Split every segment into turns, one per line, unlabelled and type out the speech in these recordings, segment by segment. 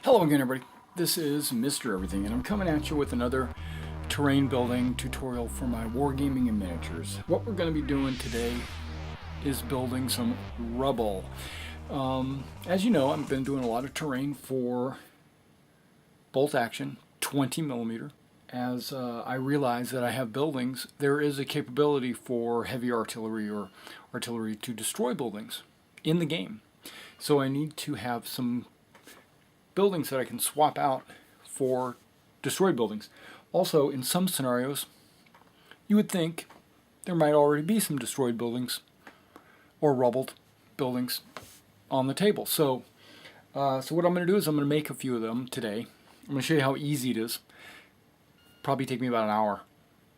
Hello again, everybody. This is Mr. Everything, and I'm coming at you with another terrain building tutorial for my Wargaming and miniatures. What we're going to be doing today is building some rubble. As you know, I've been doing a lot of terrain for bolt action, 20 millimeter. As I realize that I have buildings, there is a capability for heavy artillery or artillery to destroy buildings in the game. So I need to have some buildings that I can swap out for destroyed buildings. Also, in some scenarios, you would think there might already be some destroyed buildings or rubbled buildings on the table. So what I'm going to do is I'm going to make a few of them today. I'm going to show you how easy it is. Probably take me about an hour,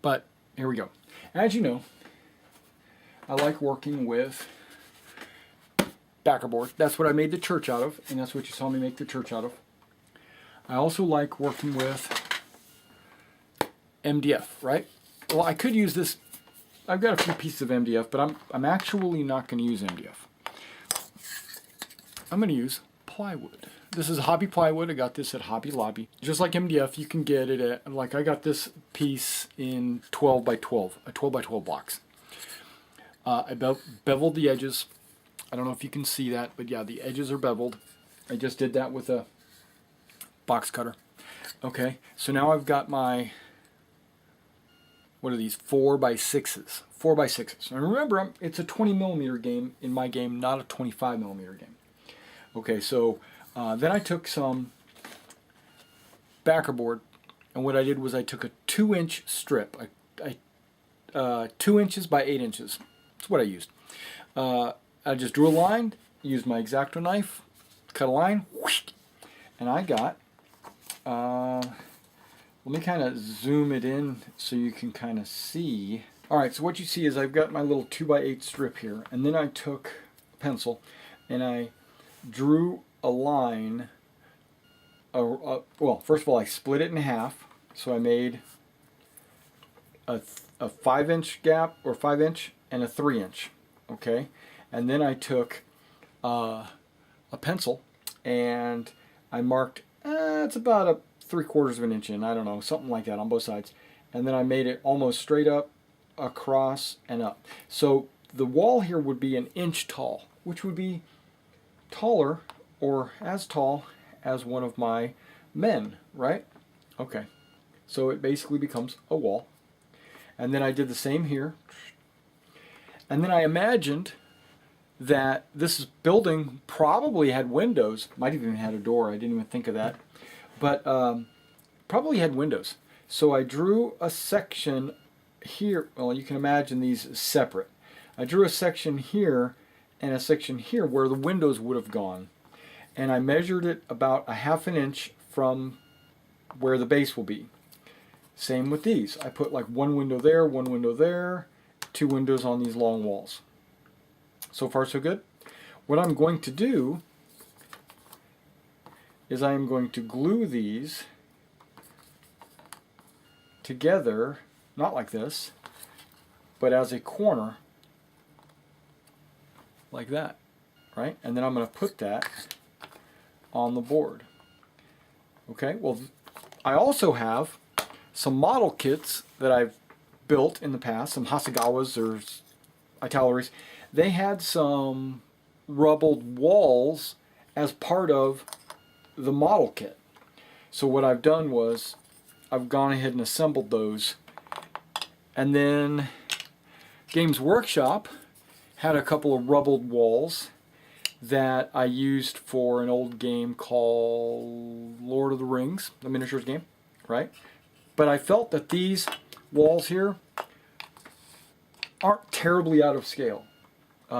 but here we go. As you know, I like working with backer board. That's what I made the church out of, and that's what you saw me make the church out of. I also like working with MDF, right? Well, I could use this. I've got a few pieces of MDF, but I'm actually not going to use MDF. I'm going to use plywood. This is hobby plywood. I got this at Hobby Lobby. Just like MDF, you can get it at, like I got this piece in 12 by 12, a 12 by 12 box. I beveled the edges. I don't know if you can see that, but yeah, the edges are beveled. I just did that with a box cutter. Okay, so now I've got my, what are these, 4 by 6s. 4 by 6s. And remember, it's a 20 millimeter game in my game, not a 25 millimeter game. Okay, so then I took some backer board, and what I did was I took a 2-inch strip. 2 inches by 8 inches. That's what I used. I just drew a line, used my X-Acto knife, cut a line, whoosh, and I got, let me kind of zoom it in so you can kind of see. Alright, so what you see is I've got my little 2x8 strip here, and then I took a pencil and I drew a line, well, first of all, I split it in half, so I made a 5-inch gap, or 5-inch, and a 3-inch, okay? And then I took a pencil and I marked, it's about a 3/4 of an inch in, I don't know, something like that on both sides. And then I made it almost straight up, across, and up. So the wall here would be 1 inch tall, which would be taller or as tall as one of my men, right? Okay, so it basically becomes a wall. And then I did the same here. And then I imagined that this building probably had windows, might have even had a door, I didn't even think of that, but probably had windows. So I drew a section here, well, you can imagine these separate. I drew a section here and a section here where the windows would have gone. And I measured it about a 1/2 inch from where the base will be. Same with these. I put like 1 window there, 1 window there, 2 windows on these long walls. So far so good. What I'm going to do is I am going to glue these together, not like this, but as a corner, like that, right? And then I'm going to put that on the board. Okay, well, I also have some model kits that I've built in the past, some Hasegawas or Italeries. They had some rubbled walls as part of the model kit. So what I've done was I've gone ahead and assembled those. And then Games Workshop had a couple of rubbled walls that I used for an old game called Lord of the Rings, the miniatures game, right? But I felt that these walls here aren't terribly out of scale.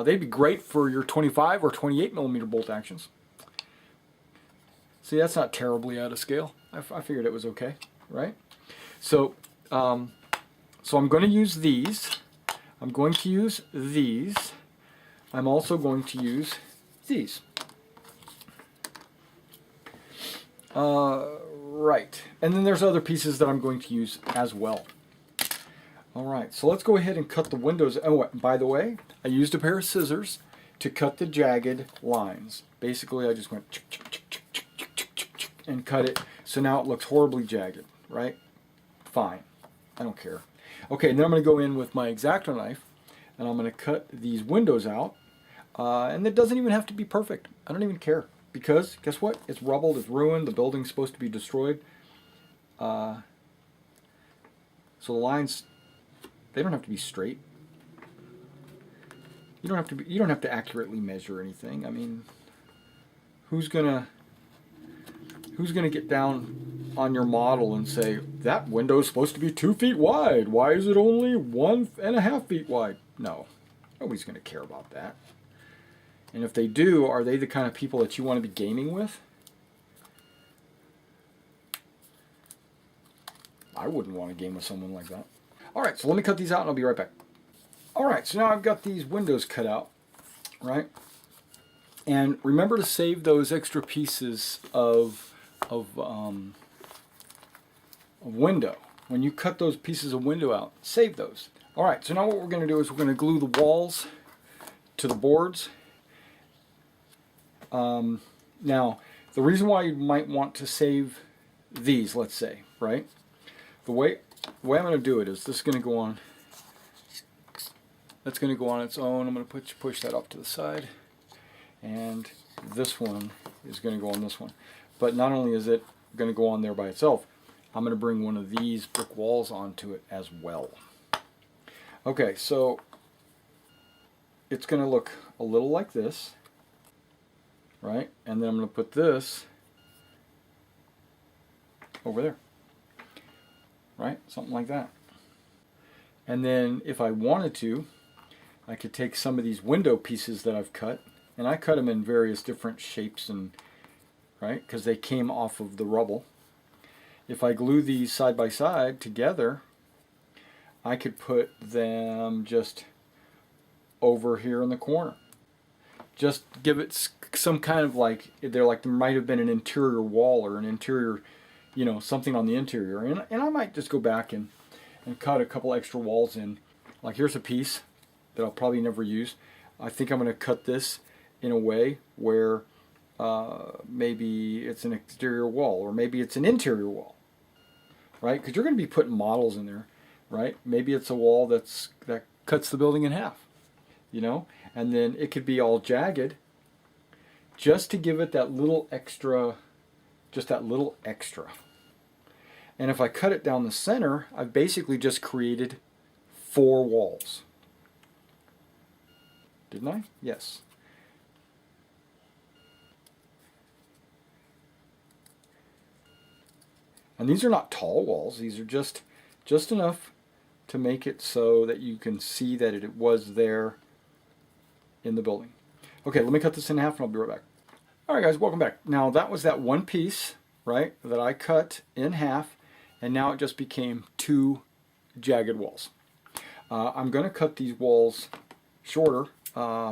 They'd be great for your 25 or 28 millimeter bolt actions. See, that's not terribly out of scale. I figured it was okay, right? So, so I'm going to use these. I'm going to use these. I'm also going to use these. Right. And then there's other pieces that I'm going to use as well. Alright, so let's go ahead and cut the windows. Oh, by the way, I used a pair of scissors to cut the jagged lines. Basically, I just went and cut it so now it looks horribly jagged, right? Fine. I don't care. Okay, and then I'm going to go in with my X-Acto knife and I'm going to cut these windows out. And it doesn't even have to be perfect. I don't even care. Because, guess what? It's rubbled, it's ruined, the building's supposed to be destroyed. So the lines, they don't have to be straight. You don't have to accurately measure anything. I mean, who's gonna get down on your model and say, that window's supposed to be 2 feet wide. Why is it only 1.5 feet wide? No, nobody's gonna care about that. And if they do, are they the kind of people that you want to be gaming with? I wouldn't want to game with someone like that. Alright, so let me cut these out and I'll be right back. Alright, so now I've got these windows cut out, right? And remember to save those extra pieces of window. When you cut those pieces of window out, save those. Alright, so now what we're going to do is we're going to glue the walls to the boards. Now, the reason why you might want to save these, let's say, right? The way I'm going to do it is this is going to go on. That's going to go on its own. I'm going to push that up to the side, and this one is going to go on this one. But not only is it going to go on there by itself, I'm going to bring one of these brick walls onto it as well. Okay, so it's going to look a little like this. Right? And then I'm going to put this over there. Right? Something like that. And then if I wanted to, I could take some of these window pieces that I've cut, and I cut them in various different shapes, and right? Because they came off of the rubble. If I glue these side by side together, I could put them just over here in the corner. Just give it some kind of like, there might have been an interior wall or an interior, you know, something on the interior. And I might just go back and cut a couple extra walls in. Like here's a piece that I'll probably never use. I think I'm going to cut this in a way where maybe it's an exterior wall or maybe it's an interior wall. Right? Because you're going to be putting models in there. Right? Maybe it's a wall that cuts the building in half. You know? And then it could be all jagged just to give it that little extra, just that little extra. And if I cut it down the center, I've basically just created 4 walls. Didn't I? Yes. And these are not tall walls. These are just enough to make it so that you can see that it was there in the building. Okay, let me cut this in half and I'll be right back. Alright guys, welcome back. Now that was that one piece, right, that I cut in half, and now it just became 2 jagged walls. I'm going to cut these walls shorter,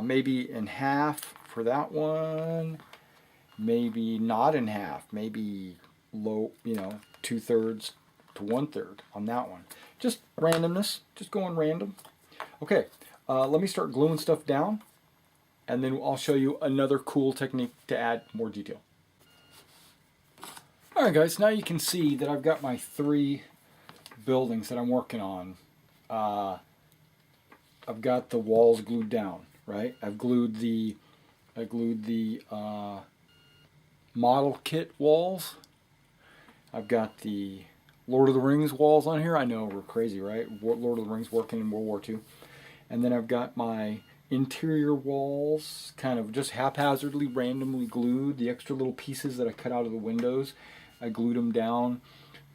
maybe in half for that one, maybe not in half, maybe low, you know, 2/3 to 1/3 on that one. Just randomness, just going random. Okay, let me start gluing stuff down, and then I'll show you another cool technique to add more detail. Alright guys, now you can see that I've got my 3 buildings that I'm working on. I've got the walls glued down, right? I've glued the model kit walls. I've got the Lord of the Rings walls on here. I know, we're crazy, right? Lord of the Rings working in World War II. And then I've got my interior walls kind of just haphazardly, randomly glued. The extra little pieces that I cut out of the windows, I glued them down,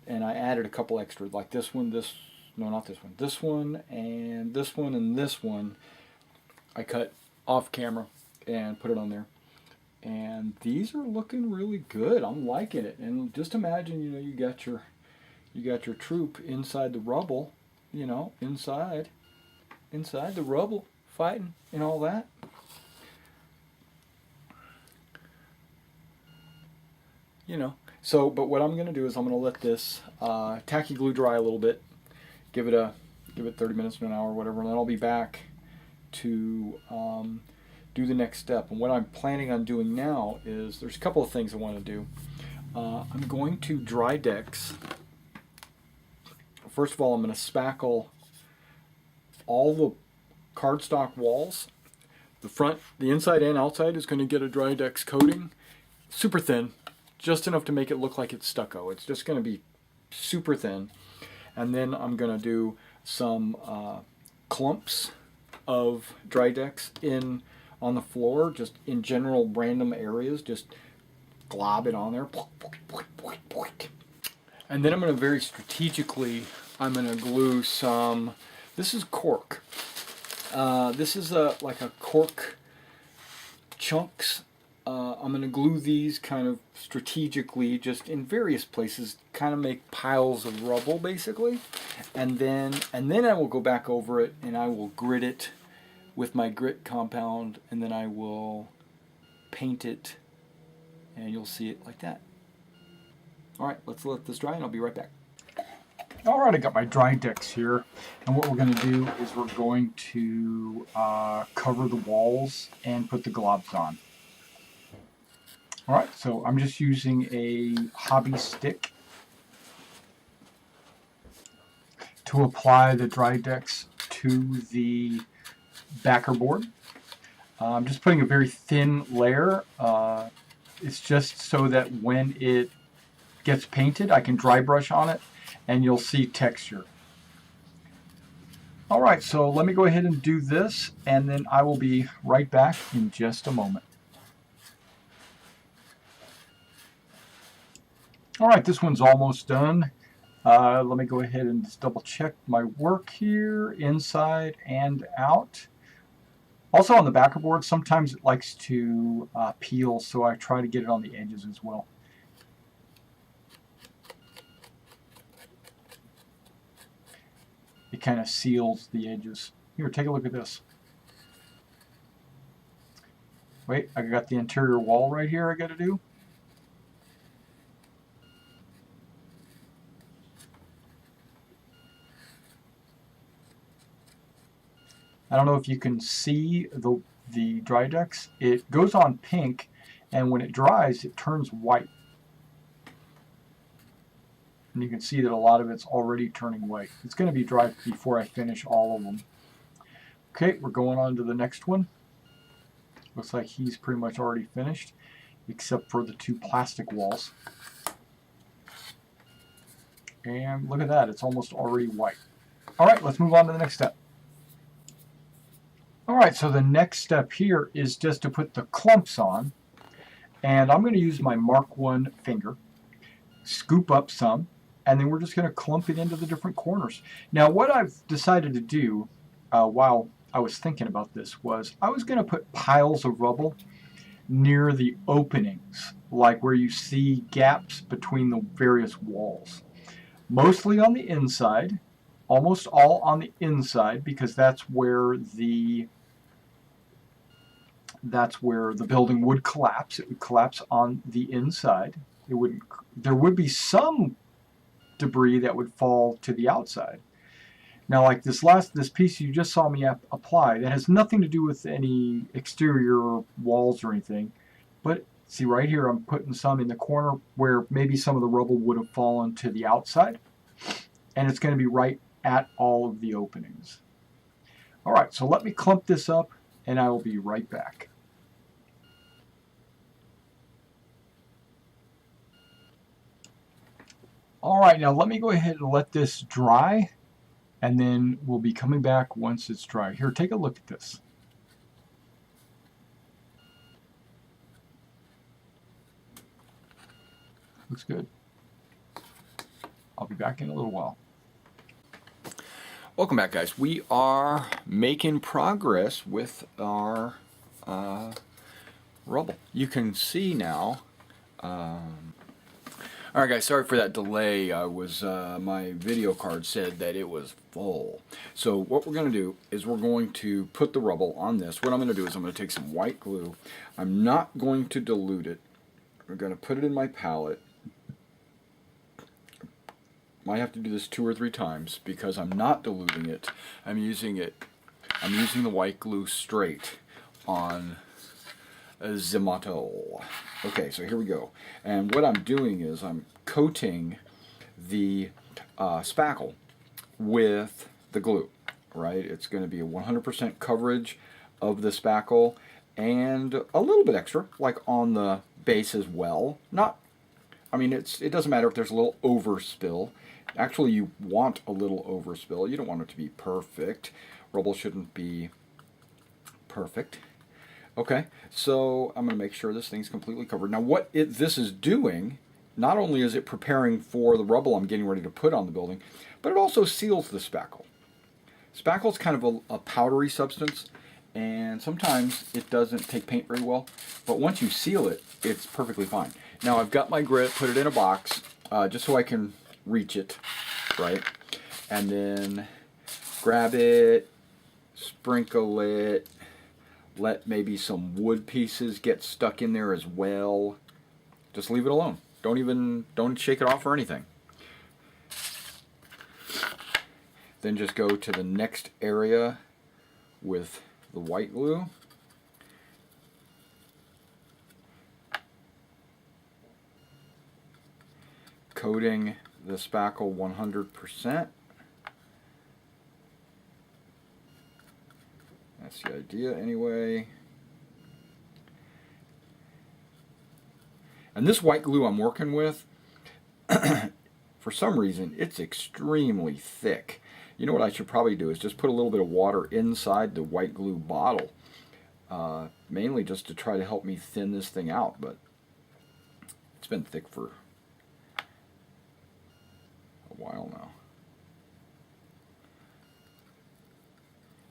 and I added a couple extra, like this one, this one, and this one, and this one. I cut off camera and put it on there. And these are looking really good. I'm liking it. And just imagine, you know, you got your troop inside the rubble, you know, inside the rubble, fighting and all that. You know, so, but what I'm going to do is I'm going to let this tacky glue dry a little bit, give it 30 minutes to an hour or whatever, and then I'll be back to do the next step. And what I'm planning on doing now is, there's a couple of things I want to do. I'm going to dry decks. First of all, I'm going to spackle all the cardstock walls. The front, the inside and outside is going to get a dry decks coating. Super thin, just enough to make it look like it's stucco. It's just going to be super thin. And then I'm going to do some clumps of dry decks on the floor, just in general random areas, just glob it on there. And then I'm going to very strategically, I'm going to glue some, this is cork. This is like a cork chunks. I'm going to glue these kind of strategically just in various places, kind of make piles of rubble basically. And then I will go back over it and I will grit it with my grit compound, and then I will paint it and you'll see it like that. Alright, let's let this dry and I'll be right back. Alright, I got my dry decks here, and what we're going to do is we're going to cover the walls and put the globs on. Alright, so I'm just using a hobby stick to apply the dry decks to the backer board. I'm just putting a very thin layer. It's just so that when it gets painted, I can dry brush on it and you'll see texture. Alright, so let me go ahead and do this, and then I will be right back in just a moment. Alright, this one's almost done. Let me go ahead and just double check my work here, inside and out. Also on the backer board, sometimes it likes to peel, so I try to get it on the edges as well. It kind of seals the edges. Here, take a look at this. Wait, I got the interior wall right here I got to do. I don't know if you can see the dry decks. It goes on pink, and when it dries, it turns white. And you can see that a lot of it's already turning white. It's going to be dry before I finish all of them. Okay, we're going on to the next one. Looks like he's pretty much already finished, except for the two plastic walls. And look at that, it's almost already white. Alright, let's move on to the next step. Alright, so the next step here is just to put the clumps on. And I'm going to use my Mark 1 finger, scoop up some, and then we're just going to clump it into the different corners. Now what I've decided to do while I was thinking about this was I was going to put piles of rubble near the openings, like where you see gaps between the various walls. Mostly on the inside, almost all on the inside, because that's where the building would collapse. It would collapse on the inside. There would be some debris that would fall to the outside. Now, like this piece you just saw me apply, that has nothing to do with any exterior walls or anything. But see right here, I'm putting some in the corner where maybe some of the rubble would have fallen to the outside. And it's going to be right at all of the openings. Alright, so let me clump this up and I will be right back. Alright, now let me go ahead and let this dry, and then we'll be coming back once it's dry. Here, take a look at this. Looks good. I'll be back in a little while. Welcome back, guys. We are making progress with our rubble. You can see now. Alright guys, sorry for that delay. My video card said that it was full. So what we're going to do is we're going to put the rubble on this. What I'm going to do is I'm going to take some white glue. I'm not going to dilute it. We're going to put it in my palette. Might have to do this 2 or 3 times because I'm not diluting it. I'm using the white glue straight on Zimato. Okay, so here we go. And what I'm doing is I'm coating the spackle with the glue, right? It's going to be a 100% coverage of the spackle and a little bit extra, like on the base as well. Not, I mean, it doesn't matter if there's a little overspill. Actually, you want a little overspill. You don't want it to be perfect. Rubble shouldn't be perfect. Okay, so I'm going to make sure this thing's completely covered. Now what this is doing, not only is it preparing for the rubble I'm getting ready to put on the building, but it also seals the spackle. Spackle is kind of a powdery substance, and sometimes it doesn't take paint very well, but once you seal it, it's perfectly fine. Now I've got my grit, put it in a box, just so I can reach it, right? And then grab it, sprinkle it, let maybe some wood pieces get stuck in there as well. Just leave it alone. Don't shake it off or anything. Then just go to the next area with the white glue. Coating the spackle 100%. That's the idea anyway. And this white glue I'm working with, for some reason, it's extremely thick. You know what I should probably do is just put a little bit of water inside the white glue bottle. Mainly just to try to help me thin this thing out, but it's been thick for a while now.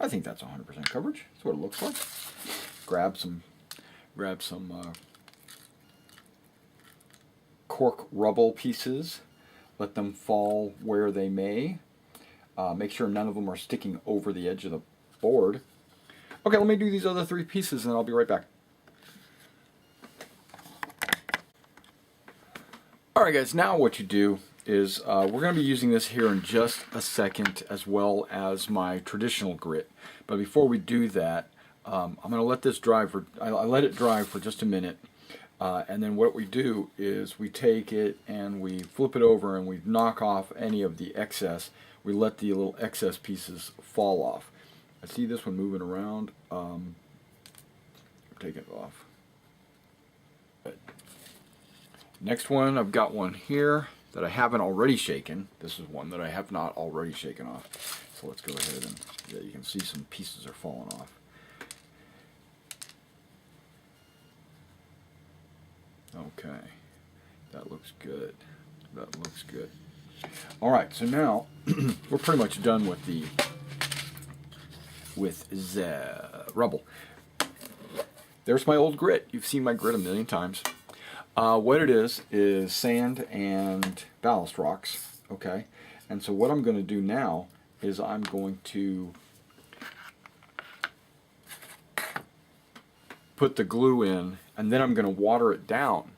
I think that's 100% coverage. That's what it looks like. Grab some cork rubble pieces. Let them fall where they may. Make sure none of them are sticking over the edge of the board. Okay, let me do these other 3 pieces and I'll be right back. Alright guys, now what you do is we're going to be using this here in just a second, as well as my traditional grit. But before we do that, I'm going to let this dry for, I let it dry for just a minute. And then what we do is we take it and we flip it over and we knock off any of the excess. We let the little excess pieces fall off. I see this one moving around. Take it off. Good. Next one, I've got one here that I haven't already shaken. This is one that I have not already shaken off. So let's go ahead and, yeah, you can see some pieces are falling off. Okay, that looks good. That looks good. All right, so now we're pretty much done with the rubble. There's my old grit. You've seen my grit a million times. What it is sand and ballast rocks. Okay, and so what I'm going to do now is I'm going to put the glue in, and then I'm going to water it down.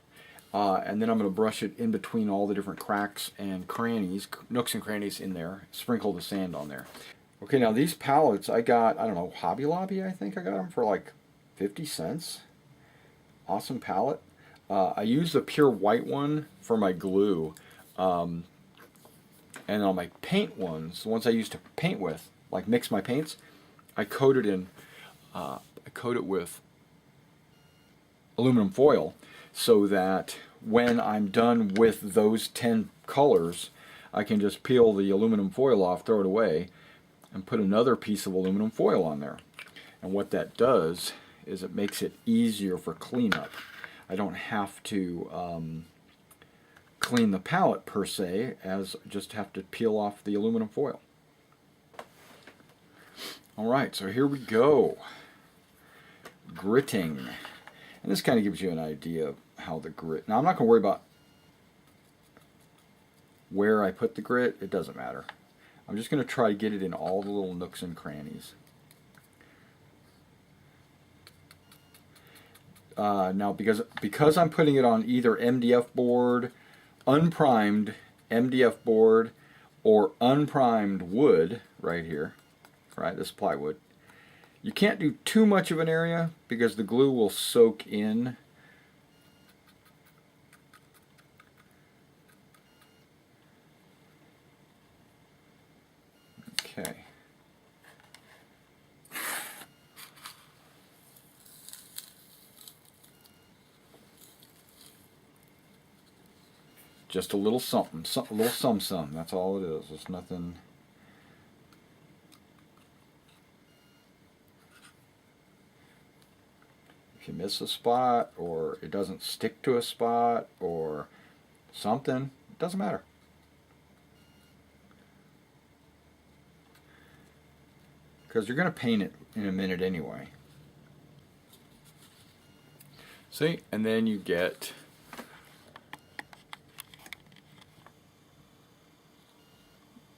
And then I'm going to brush it in between all the different cracks and crannies, nooks and crannies in there, sprinkle the sand on there. Okay, now these pallets I got, I don't know, Hobby Lobby, I think I got them for like 50 cents. Awesome pallet. I use the pure white one for my glue. And on my paint ones, the ones I used to paint with, like mix my paints, I coat it in, I coat it with aluminum foil, so that when I'm done with those 10 colors, I can just peel the aluminum foil off, throw it away, and put another piece of aluminum foil on there. And what that does is it makes it easier for cleanup. I don't have to clean the palette per se, as just have to peel off the aluminum foil. Alright, so here we go. Gritting. And this kind of gives you an idea of how the grit... Now I'm not going to worry about where I put the grit. It doesn't matter. I'm just going to try to get it in all the little nooks and crannies. Now because I'm putting it on either MDF board, unprimed MDF board, or unprimed wood right here, right, this plywood, You can't do too much of an area because the glue will soak in. Okay. Just a little something, a little some. That's all it is. It's nothing. If you miss a spot, or it doesn't stick to a spot, or something, it doesn't matter. Because you're going to paint it in a minute anyway. See? And then you get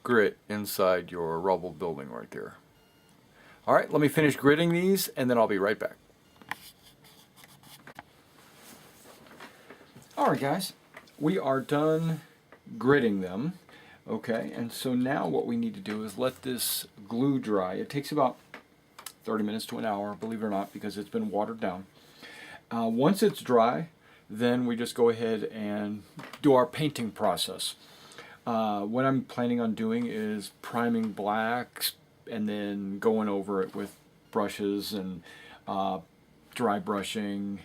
grit inside your rubble building right there. Alright, let me finish gritting these and then I'll be right back. Alright guys, we are done gritting them. Okay, and so now what we need to do is let this glue dry. It takes about 30 minutes to an hour, believe it or not, because it's been watered down. Once it's dry, then we just go ahead and do our painting process. What I'm planning on doing is priming blacks and then going over it with brushes and dry brushing,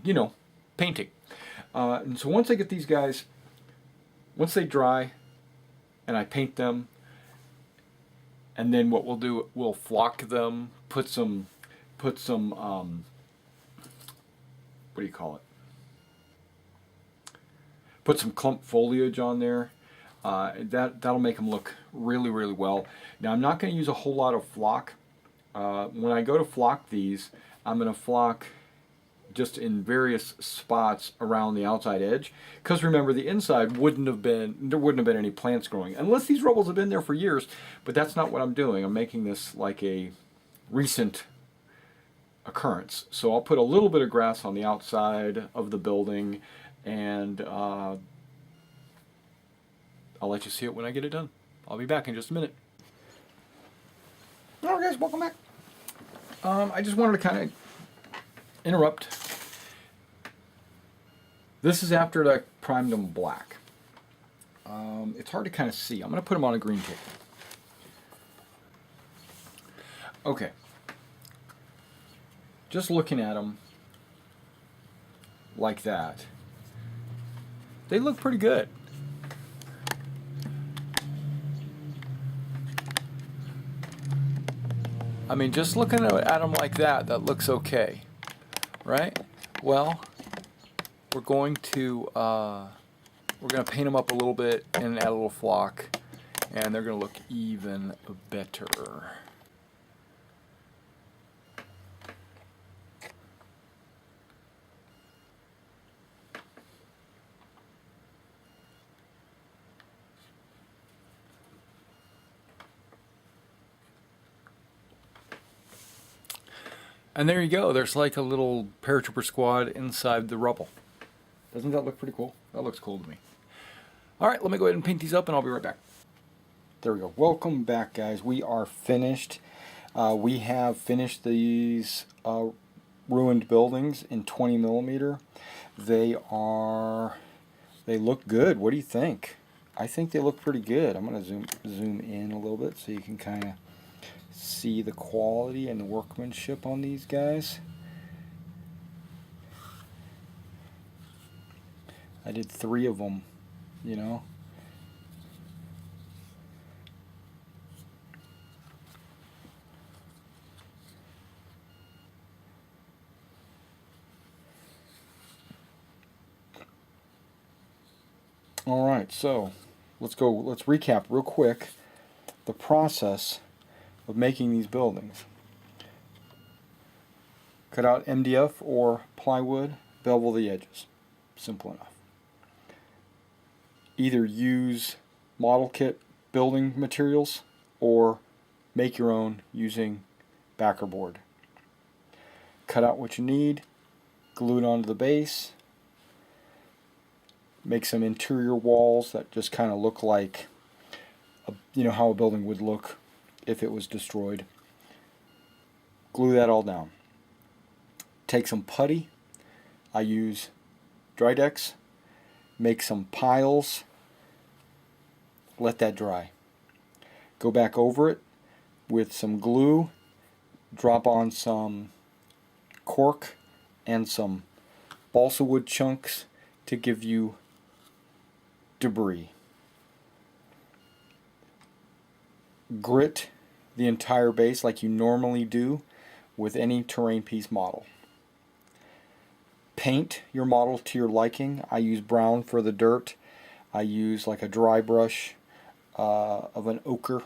you know, painting. And so once I get these guys, once they dry and I paint them, and then what we'll do, we'll flock them, put some what do you call it? Put some clump foliage on there. That'll make them look really, really well. Now I'm not going to use a whole lot of flock. When I go to flock these, I'm going to flock just in various spots around the outside edge, because remember, the inside there wouldn't have been any plants growing unless these rubbles have been there for years. But that's not what I'm doing. I'm making this like a recent occurrence. So I'll put a little bit of grass on the outside of the building, and I'll let you see it when I get it done. I'll be back in just a minute. Alright guys, welcome back. I just wanted to kind of interrupt. This is after I primed them black. It's hard to kind of see. I'm going to put them on a green tape. Okay. Just looking at them like that, they look pretty good. I mean, just looking at them like that, that looks okay, right? Well, we're going to paint them up a little bit and add a little flock, and they're going to look even better. And there you go. There's like a little paratrooper squad inside the rubble. Doesn't that look pretty cool? That looks cool to me. All right, let me go ahead and paint these up and I'll be right back. There we go. Welcome back, guys. We are finished. We have finished these ruined buildings in 20 millimeter. They look good. What do you think? I think they look pretty good. I'm going to zoom in a little bit so you can kind of see the quality and the workmanship on these guys. I did 3 of them, you know. All right, so let's recap real quick the process of making these buildings. Cut out MDF or plywood, bevel the edges. Simple enough. Either use model kit building materials or make your own using backer board. Cut out what you need, glue it onto the base, make some interior walls that just kind of look like you know how a building would look if it was destroyed. glue that all down. Take some putty. I use Drydex. Make some piles. Let that dry. Go back over it with some glue. Drop on some cork and some balsa wood chunks to give you debris. Grit the entire base like you normally do with any terrain piece model. Paint your model to your liking. I use brown for the dirt. I use like a dry brush of an ochre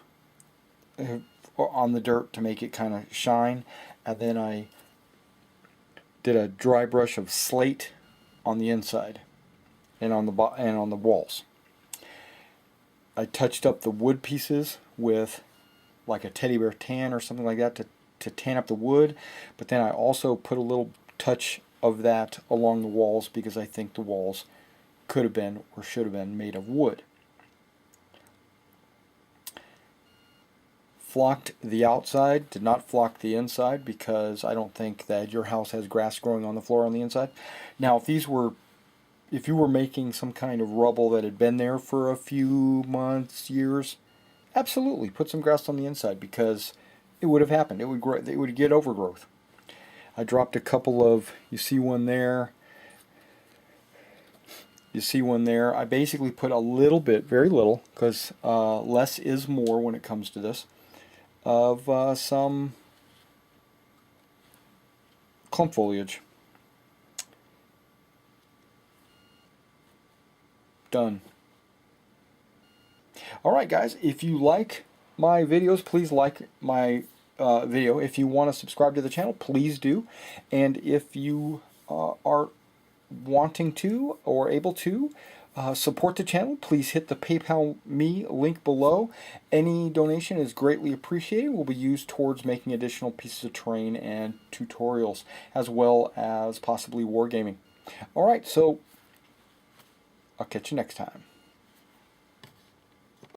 on the dirt to make it kind of shine, and then I did a dry brush of slate on the inside and on the walls. I touched up the wood pieces with like a teddy bear tan or something like that to tan up the wood, but then I also put a little touch of that along the walls because I think the walls could have been or should have been made of wood. Flocked the outside, did not flock the inside because I don't think that your house has grass growing on the floor on the inside. Now if you were making some kind of rubble that had been there for a few months, years, absolutely put some grass on the inside because it would have happened. It would grow, it would get overgrowth. I dropped a couple of, you see one there, you see one there. I basically put a little bit, very little, because less is more when it comes to this, of some clump foliage. Done. Alright guys, if you like my videos, please like my video. If you want to subscribe to the channel, please do. And if you are wanting to or able to support the channel, please hit the PayPal Me link below. Any donation is greatly appreciated. Will be used towards making additional pieces of terrain and tutorials, as well as possibly wargaming. Alright, so I'll catch you next time.